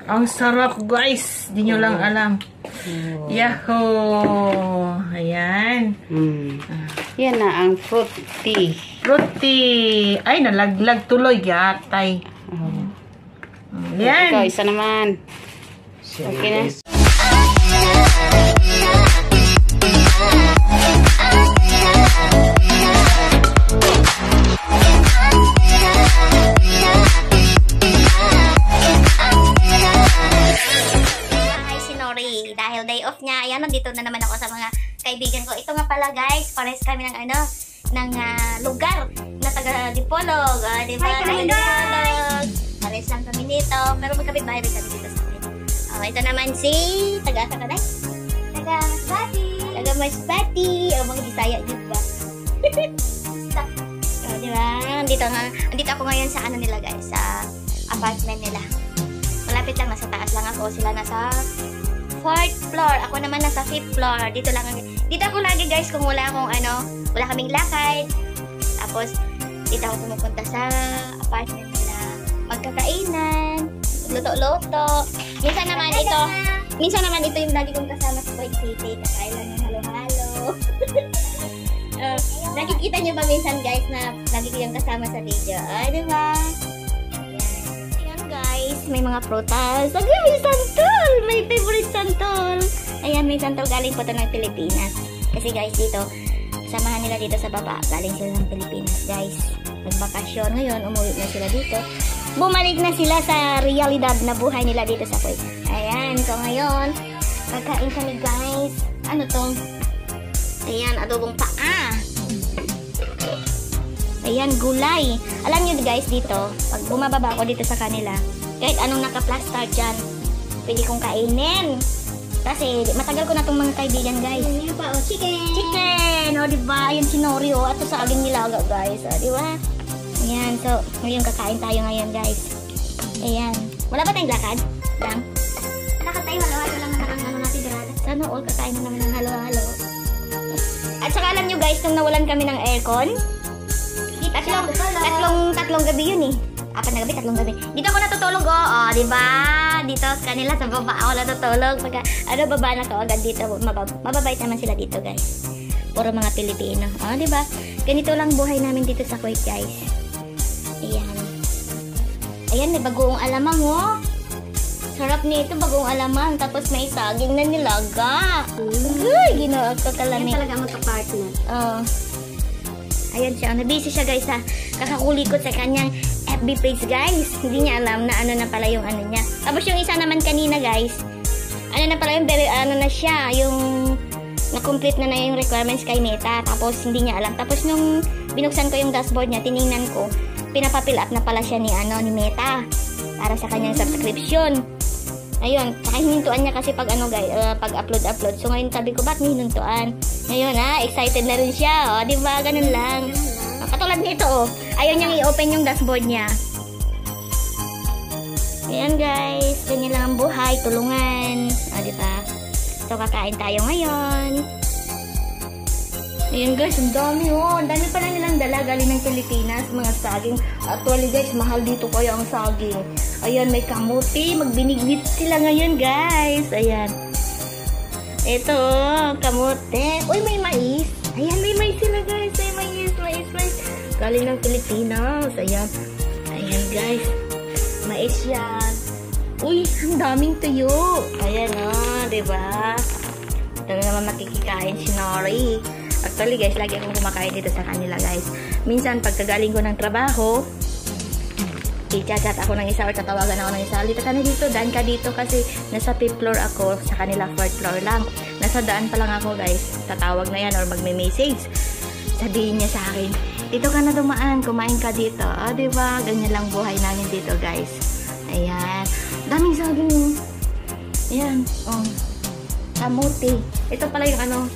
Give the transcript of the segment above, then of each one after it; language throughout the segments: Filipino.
Ang sarap, guys. Di nyo lang alam. Yahoo! Ayan. Yan na ang fruit tea. Fruit tea. Ay, nalaglag tuloy. Yatay. Yan. Ito, isa naman. Okay na. Dahil day off niya, ayan, nandito na naman ako sa mga kaibigan ko. Ito nga pala guys, pares kami ng lugar na taga Dipolog. Diba? Hi guys! Pares lang kami dito, pero magkabit-bahay rin kami dito sa akin. Ito naman si taga-taga Masbati. Taga-Masbati. Mga Bisaya, diba? Diba? Andito ako ngayon sa ano nila guys, sa apartment nila. Malapit lang, nasa taas lang ako. Sila nasa 4th floor. Ako naman nasa 5th floor. Dito ako lagi guys kung wala kaming lakad. Tapos, dito ako pumupunta sa apartment nila. Magkakainan, magluto-luto. Minsan naman ito yung lagi kong kasama sa Kuwait City. Kakain lang ng halo-halo. Nakikita nyo ba minsan guys na lagi ko yung kasama sa video? Diba? May mga prutas. Agay, may santol! May favorite santol. Ayan, may santol galing po ito ng Pilipinas. Kasi guys, dito, samahan nila dito sa baba. Galing sila ng Pilipinas, guys. Nagbakasyon. Ngayon, umuwi na sila dito. Bumalik na sila sa realidad na buhay nila dito sa Kuwait. Ayan, so ngayon, kakain kami, guys. Ano tong? Ayan, adobong paa. Ayan, gulay. Alam nyo guys, dito, pag bumababa ako dito sa kanila, kahit anong naka-plaster dyan, pwede kong kainin. Kasi matagal ko na itong mga kaibigan guys. Ayan pa, chicken! Chicken! O diba? Ayan si Nori o. Ato sa aging nilaga guys. O diba? Ayan. So, ngayon kakain tayo ngayon guys. Ayan. Wala ba tayong lakad? Lang? Lakad tayo. Halo-halo lang naman ang natin brada. Sana all kakain na naman ng halo-halo. At saka alam nyo guys, nung nawalan kami ng aircon, tatlong gabi yun eh. 4 na gabi, 3 gabi. Dito ako natutulog, oh. Diba? Dito sa kanila, sa baba ako natutulog. Pagka, baba na ka agad dito. Mababait naman sila dito, guys. Puro mga Pilipino. Diba? Ganito lang buhay namin dito sa Kuwait, guys. Ayan. Ayan, may bagoong alamang, oh. Sarap nito, bagoong alamang. Tapos may saging na nilaga. Uy, ginawa ko kalami. Yan talaga magka-partner. Ayan siya. Nabisi siya, guys, ha. Kakakulikot sa kanyang FB page, guys. Hindi niya alam na ano na pala yung ano niya. Tapos yung isa naman kanina, guys, ano na pala yung na siya, yung na-complete na yung requirements kay Meta. Tapos hindi niya alam. Tapos nung binuksan ko yung dashboard niya, tiningnan ko, pinapapil up na pala siya ni Meta para sa kanyang subscription. Ayun, saka hinintuan niya kasi pag guys, pag upload. So ngayon sabi ko, ba't hinintuan? Ngayon excited na rin siya. O, diba? Ganun lang. Katulad nito, oh. Ayaw niyang i-open yung dashboard niya. Ayan guys, ganyan lang ang buhay, tulungan. Diba? So kakain tayo ngayon. Ayan guys, ang dami oh. Ang dami pala nilang dala galing ng Pilipinas, mga saging. Actually guys, mahal dito kaya ang saging. Ayan, may kamuti. Magbinignit sila ngayon guys. Ayan. Ito, kamuti. Uy, may mais. Ayan, may mais sila guys. May mais. Galing ng Pilipinas. Ayan. Ayan guys. Mais yan. Uy, ang daming tuyo. Ayan diba? Ito na naman makikikain si Nori. Actually guys, lagi akong kumakain dito sa kanila guys. Minsan pagkagaling ko ng trabaho, i-chat ako ng isa or tatawagan ako ng isa. Halika ka na dito, daan ka dito kasi nasa 5th floor ako, sa kanila 4th floor lang. Nasa daan pa lang ako guys. Tatawag na yan or magme-message. Sabihin niya sa akin, dito ka na dumaan, kumain ka dito. Diba? Ganyan lang buhay namin dito guys. Ayan. Daming saging. Ayan. Kamuti. Ito pala yung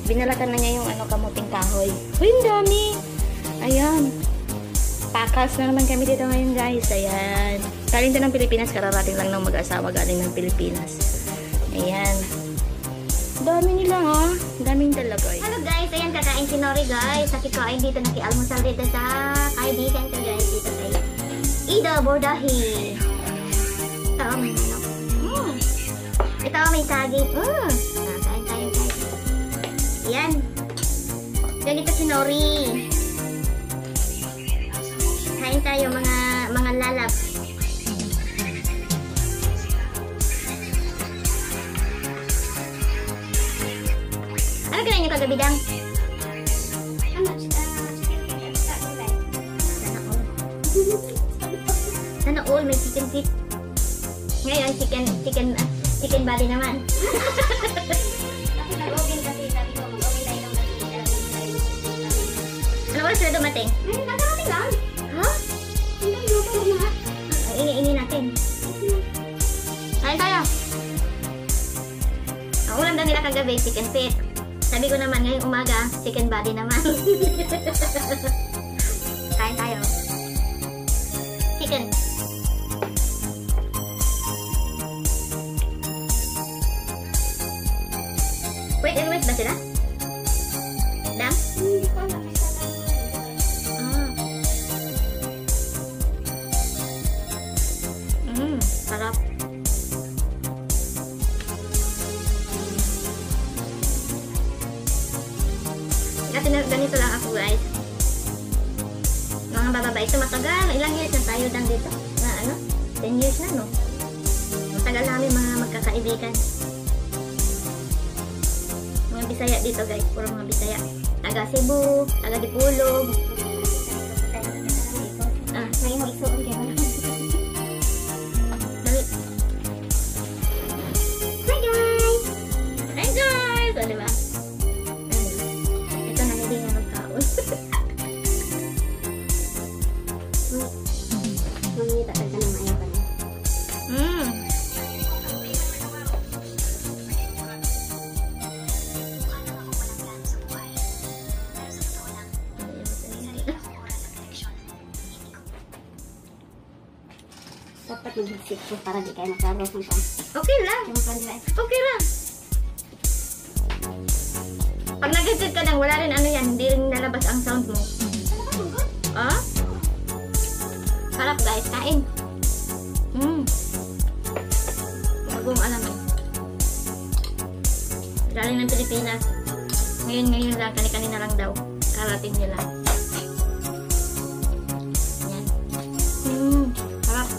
binalatan na niya yung kamuting kahoy. Uy, ang dami. Ayan. Pakas na naman kami dito ngayon guys. Ayan. Galing din ng Pilipinas. Kararating lang ng mag-asawa galing ng Pilipinas. Ayan. Dami nila daming dala guys. Hello guys. Ayan, kakain si Nori guys. Nakikain dito. Nakialmusal dito sa kaibigan ko guys. Dito kay Ida Bordahi. may saging. Kain tayo, guys. Yan. Ganito si Nori. Kain tayo, mga lalab. Ano kinain niyo kagabi, Dang? Sana all may chicken feet. Ngayon, chicken body naman. Ano oras na dumating? Dumating lang. Ha? Ini natin. Kain tayo. Ang ulam daw nila kagabi, chicken feet. Sabi ko naman, ngayong umaga, chicken body naman. Kain tayo. Chicken. Wait and wait ba sila? Dam? Hindi ko alam. Sarap. Kasi ganito lang ako, guys. Mga babae, ito matagal. Ilang years na tayo lang dito? Na ano? 10 years na, no? Matagal namin mga magkakaibigan. Mga Bisaya dito, guys. Puro mga Bisaya. Taga Cebu, taga Dipolog. Ngayon mo isuon kayo. Hi, guys! Hi, guys! O, diba? Ito na hindi nga magkaon. Mamita ka ng ayaw ka na. Dapat mag-hitsik ko para di kayo nakaroon ng pan. Okay lang. Okay lang. Pag nag-hitsik ka lang, wala rin ano yan. Hindi rin nalabas ang sound mo. Ah? Harap, guys. Kain. Bagong alam mo. Galing ng Pilipinas. Ngayon lang. Kani-kanina lang daw. Karating nila. Yan. Harap.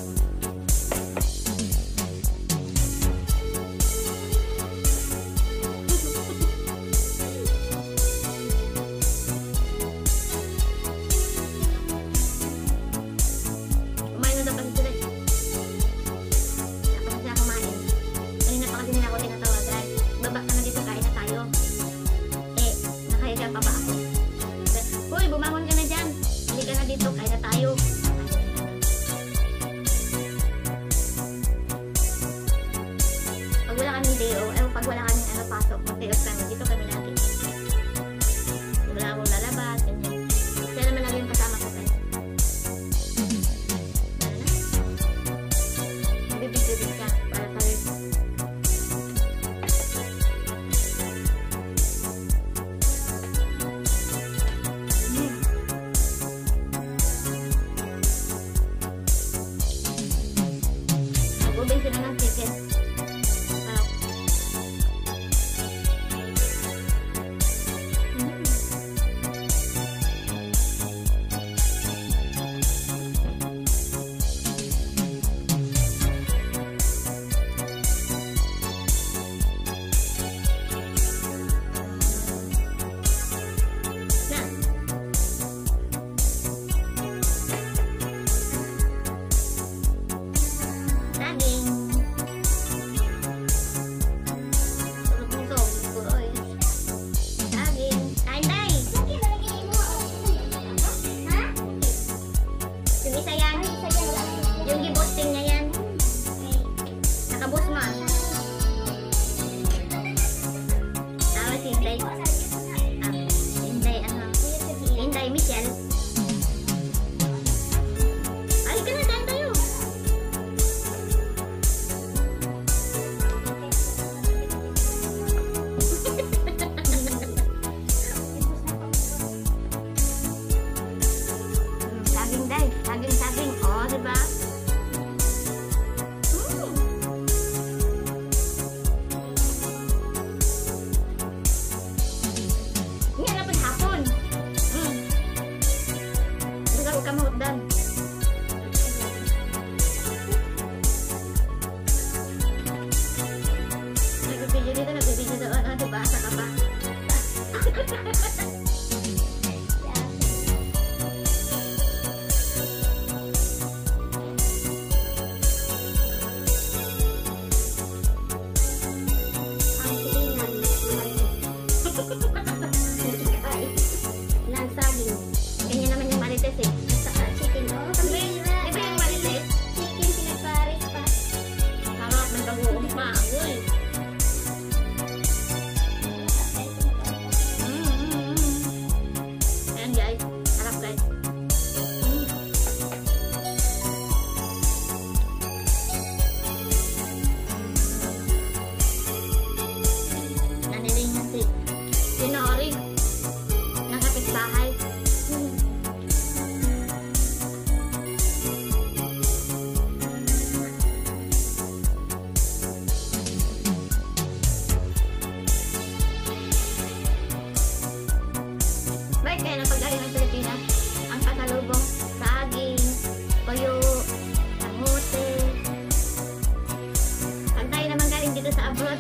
dito sa abroad.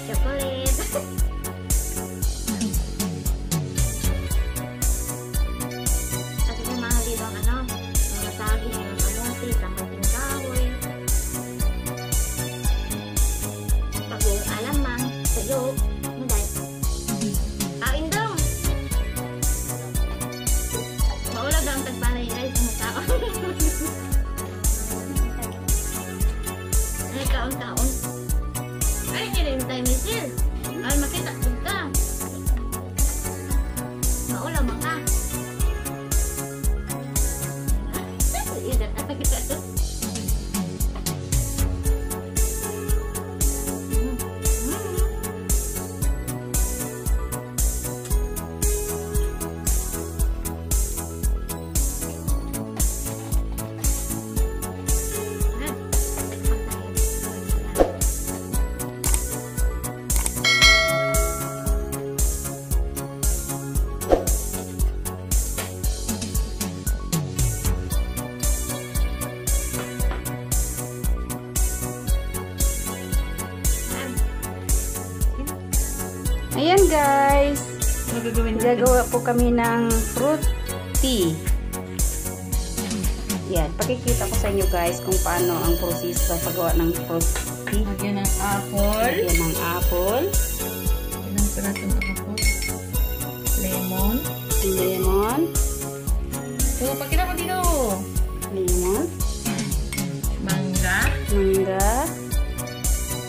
Chocolate. Kasi may mahal dito ang ano, mga saging, mga kamote, kamating kahoy. Pag-uong alamang, sayo, hindi. Kain daw. Maulag ang tagpanay guys, mga tao. Ay, kaon-kaon. Ay, hindi tayo misil. Ay, makita ka. Maulang mga. Idat na kita ito. Ayan guys. Ano gagawin natin? Gagawa po kami ng fruit tea. Yan, pakikita ko sa inyo guys kung paano ang proseso sa paggawa ng fruit tea. Lagyan ng apple. Lagyan ng apple. Ilang piraso ng apple? Lemon. Lemon. So, pakita mo dito. Lemon. Mangga. Mangga.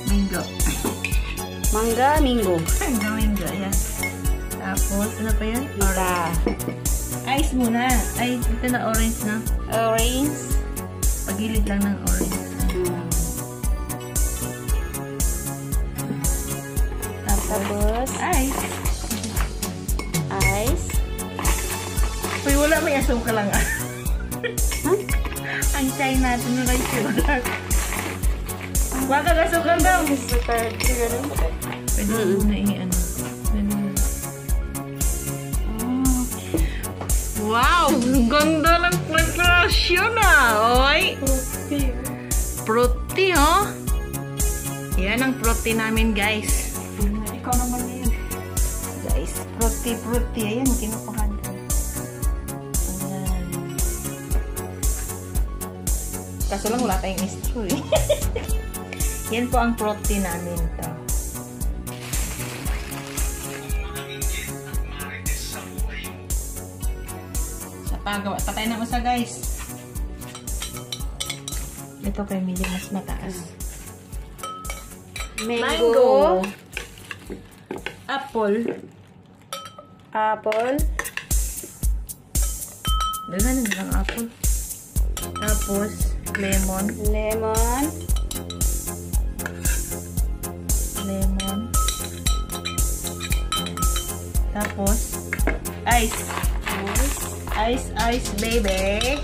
Mango. Mangga, mango. Mango, ayan. Tapos, ano pa yan? Mara. Ice muna. Ay, ito na orange na. Orange. Pagilid lang ng orange. Tapos, Ice. ice. Uy, wala may asukal lang. Huh? Ang chai natin na rice. Waka gasukal daw. Pwede mo na i-ano. Wow! Ang ganda ng preparasyon Oy! Fruity, oh! Yan ang fruity namin, guys. Ikaw naman yun. Guys, fruity. Ayan, kinukuhan ko. Ayan. Kaso lang wala tayong straw eh. Yan po ang fruity namin to. Pagawa pa tayo ng usa guys. Ito kay medyo mas mataas. Mango. Apple. Apple. Daghan na lang apple. Tapos lemon. Lemon. Lemon. Tapos ice. Ice, baby.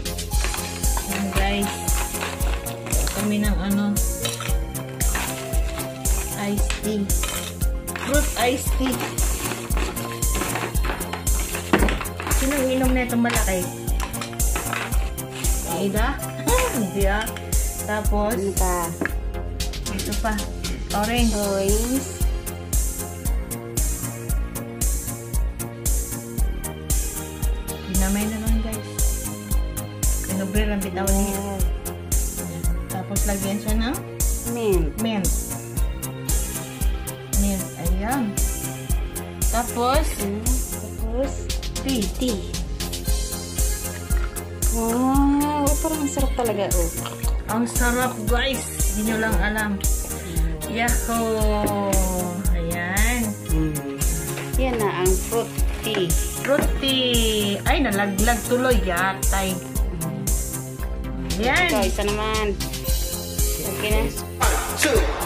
Ayan, guys. Kami ng ano, iced tea. Fruit iced tea. Sinong inom na itong malaki? Ida? Hindi ah. Tapos, Ano pa? ito pa. Orange. Orange. Dinamay na lang guys. Kinubre lang bitawan niya. Tapos lagyan siya ng Mint. mint. Mint. Ayan. Tapos, Tapos, tea. tea. Wow, parang sarap talaga. Oh. Ang sarap guys. Hindi nyo lang alam. Yahoo! Ayan. Yan na ang fruit tea. Fruity. Ay, nalaglag tuloy yatay. Ito, Ayan. isa naman. Okay na. 2